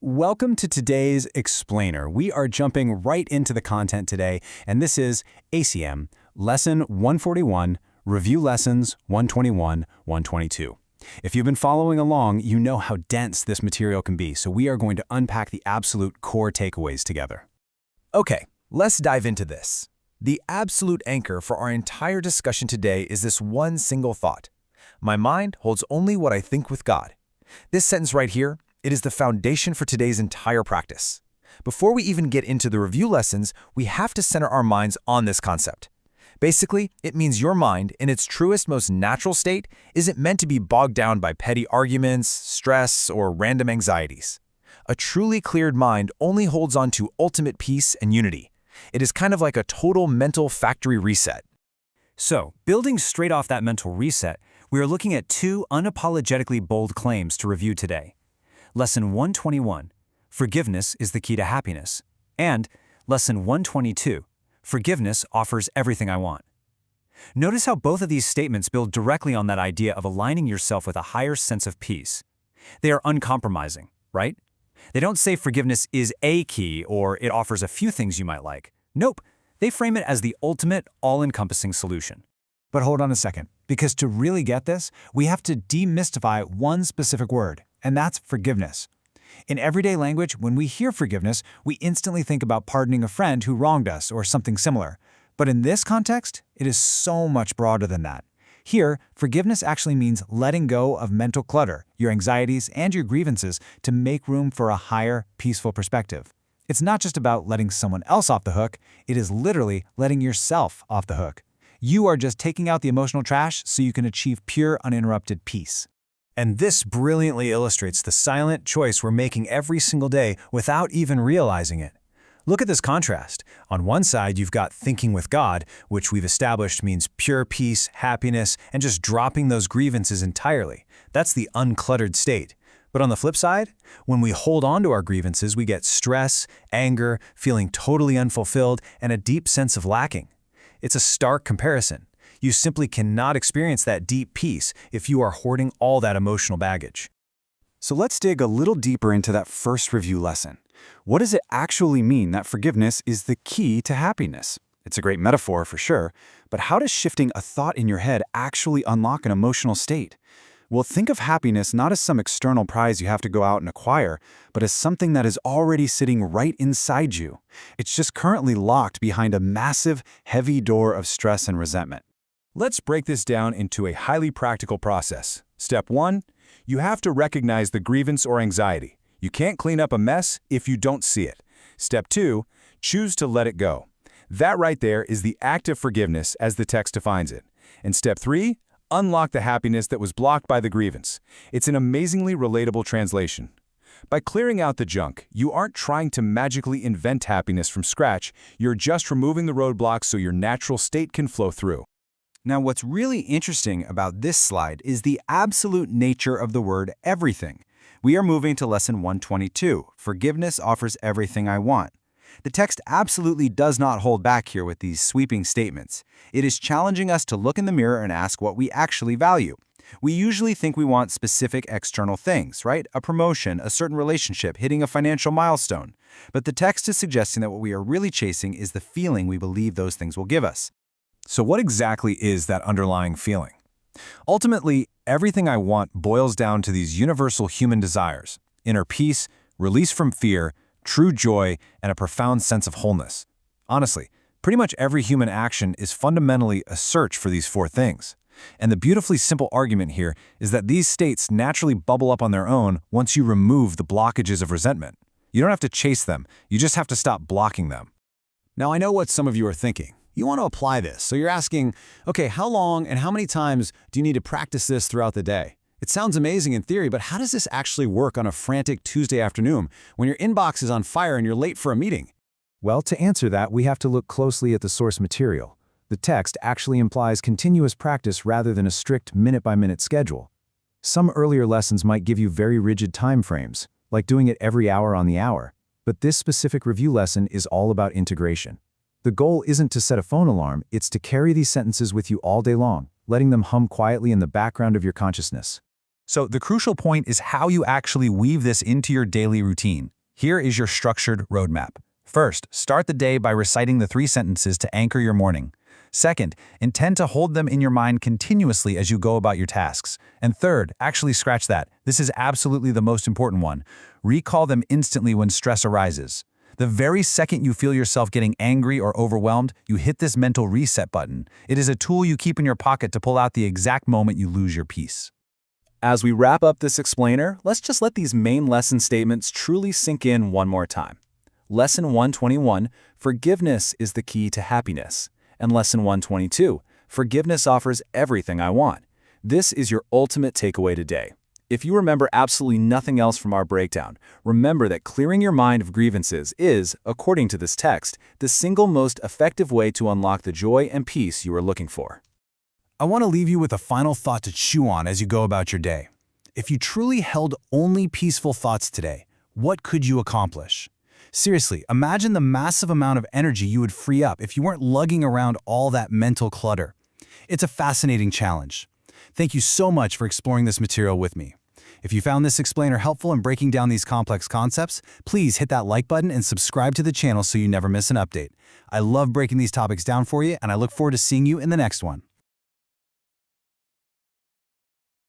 Welcome to today's Explainer. We are jumping right into the content today, and this is ACIM, Lesson 141, Review Lessons 121, 122. If you've been following along, you know how dense this material can be, so we are going to unpack the absolute core takeaways together. Okay, let's dive into this. The absolute anchor for our entire discussion today is this one single thought. My mind holds only what I think with God. This sentence right here, it is the foundation for today's entire practice. Before we even get into the review lessons, we have to center our minds on this concept. Basically, it means your mind, in its truest, most natural state, isn't meant to be bogged down by petty arguments, stress, or random anxieties. A truly cleared mind only holds on to ultimate peace and unity. It is kind of like a total mental factory reset. So, building straight off that mental reset, we are looking at two unapologetically bold claims to review today. Lesson 121, Forgiveness is the key to happiness, and Lesson 122, Forgiveness offers everything I want. Notice how both of these statements build directly on that idea of aligning yourself with a higher sense of peace. They are uncompromising, right? They don't say forgiveness is a key or it offers a few things you might like. Nope, they frame it as the ultimate, all-encompassing solution. But hold on a second, because to really get this, we have to demystify one specific word, and that's forgiveness. In everyday language, when we hear forgiveness, we instantly think about pardoning a friend who wronged us or something similar. But in this context, it is so much broader than that. Here, forgiveness actually means letting go of mental clutter, your anxieties, and your grievances to make room for a higher, peaceful perspective. It's not just about letting someone else off the hook, it is literally letting yourself off the hook. You are just taking out the emotional trash so you can achieve pure, uninterrupted peace. And this brilliantly illustrates the silent choice we're making every single day without even realizing it. Look at this contrast. On one side, you've got thinking with God, which we've established means pure peace, happiness, and just dropping those grievances entirely. That's the uncluttered state. But on the flip side, when we hold on to our grievances, we get stress, anger, feeling totally unfulfilled, and a deep sense of lacking. It's a stark comparison. You simply cannot experience that deep peace if you are hoarding all that emotional baggage. So let's dig a little deeper into that first review lesson. What does it actually mean that forgiveness is the key to happiness? It's a great metaphor for sure, but how does shifting a thought in your head actually unlock an emotional state? Well, think of happiness not as some external prize you have to go out and acquire, but as something that is already sitting right inside you. It's just currently locked behind a massive, heavy door of stress and resentment. Let's break this down into a highly practical process. Step 1, you have to recognize the grievance or anxiety. You can't clean up a mess if you don't see it. Step 2, choose to let it go. That right there is the act of forgiveness as the text defines it. And Step 3, unlock the happiness that was blocked by the grievance. It's an amazingly relatable translation. By clearing out the junk, you aren't trying to magically invent happiness from scratch. You're just removing the roadblocks so your natural state can flow through. Now, what's really interesting about this slide is the absolute nature of the word everything. We are moving to Lesson 122, Forgiveness offers everything I want. The text absolutely does not hold back here with these sweeping statements. It is challenging us to look in the mirror and ask what we actually value. We usually think we want specific external things, right? A promotion, a certain relationship, hitting a financial milestone. But the text is suggesting that what we are really chasing is the feeling we believe those things will give us. So what exactly is that underlying feeling? Ultimately, everything I want boils down to these universal human desires: inner peace, release from fear, true joy, and a profound sense of wholeness. Honestly, pretty much every human action is fundamentally a search for these four things. And the beautifully simple argument here is that these states naturally bubble up on their own once you remove the blockages of resentment. You don't have to chase them, you just have to stop blocking them. Now, I know what some of you are thinking. You want to apply this, so you're asking, okay, how long and how many times do you need to practice this throughout the day? It sounds amazing in theory, but how does this actually work on a frantic Tuesday afternoon when your inbox is on fire and you're late for a meeting? Well, to answer that, we have to look closely at the source material. The text actually implies continuous practice rather than a strict minute-by-minute schedule. Some earlier lessons might give you very rigid time frames, like doing it every hour on the hour, but this specific review lesson is all about integration. The goal isn't to set a phone alarm, it's to carry these sentences with you all day long, letting them hum quietly in the background of your consciousness. So the crucial point is how you actually weave this into your daily routine. Here is your structured roadmap. First, start the day by reciting the 3 sentences to anchor your morning. Second, intend to hold them in your mind continuously as you go about your tasks. And third, actually scratch that. This is absolutely the most important one. Recall them instantly when stress arises. The very second you feel yourself getting angry or overwhelmed, you hit this mental reset button. It is a tool you keep in your pocket to pull out the exact moment you lose your peace. As we wrap up this explainer, let's just let these main lesson statements truly sink in one more time. Lesson 121, forgiveness is the key to happiness. And Lesson 122, forgiveness offers everything I want. This is your ultimate takeaway today. If you remember absolutely nothing else from our breakdown, remember that clearing your mind of grievances is, according to this text, the single most effective way to unlock the joy and peace you are looking for. I want to leave you with a final thought to chew on as you go about your day. If you truly held only peaceful thoughts today, what could you accomplish? Seriously, imagine the massive amount of energy you would free up if you weren't lugging around all that mental clutter. It's a fascinating challenge. Thank you so much for exploring this material with me. If you found this explainer helpful in breaking down these complex concepts, please hit that like button and subscribe to the channel so you never miss an update. I love breaking these topics down for you, and I look forward to seeing you in the next one.